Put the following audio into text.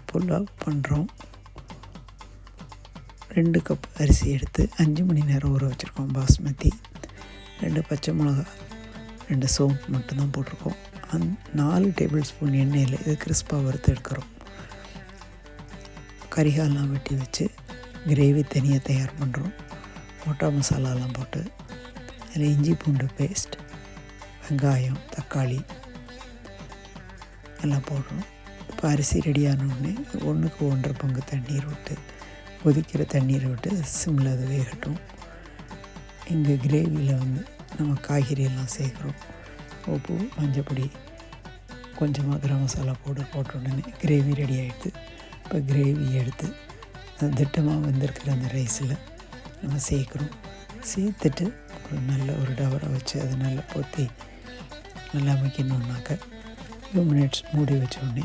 புலாவ் பண்ணுறோம். 2 கப் அரிசி எடுத்து 5 மணி நேரம் ஊற வச்சுருக்கோம் பாஸ்மதி. 2 பச்சை மிளகா, 2 சோம்பு மட்டும்தான் போட்டிருக்கோம். 4 டேபிள் ஸ்பூன் எண்ணெயில் இது கிறிஸ்பாக வறுத்து எடுக்கிறோம். கறிகாலாம் வெட்டி வச்சு கிரேவி தனியாக தயார் பண்ணுறோம். மோட்டா மசாலாலாம் போட்டு அதில் இஞ்சி பூண்டு பேஸ்ட், வெங்காயம், தக்காளி எல்லாம் போடுறோம். இப்போ அரிசி ரெடியானோடனே 1க்கு 1.5 பங்கு தண்ணீர் விட்டு, கொதிக்கிற தண்ணீரை விட்டு சிம்மில் அது வேகட்டும். இங்கே கிரேவியில் நம்ம காய்கறியெல்லாம் சேர்க்குறோம். உப்பு, மஞ்சப்பொடி, கொஞ்சமாக கரம் மசாலா பவுடர் போட்ட உடனே கிரேவி ரெடி ஆகிடுது. இப்போ கிரேவி எடுத்து திட்டமாக வந்திருக்கிற அந்த ரைஸில் நம்ம சேர்க்குறோம். சேர்த்துட்டு ஒரு டவரை வச்சு அதை நல்லா பொத்தி நல்லா அமைக்கணுன்னாக்க 2 மினிட்ஸ் மூடி வச்ச உடனே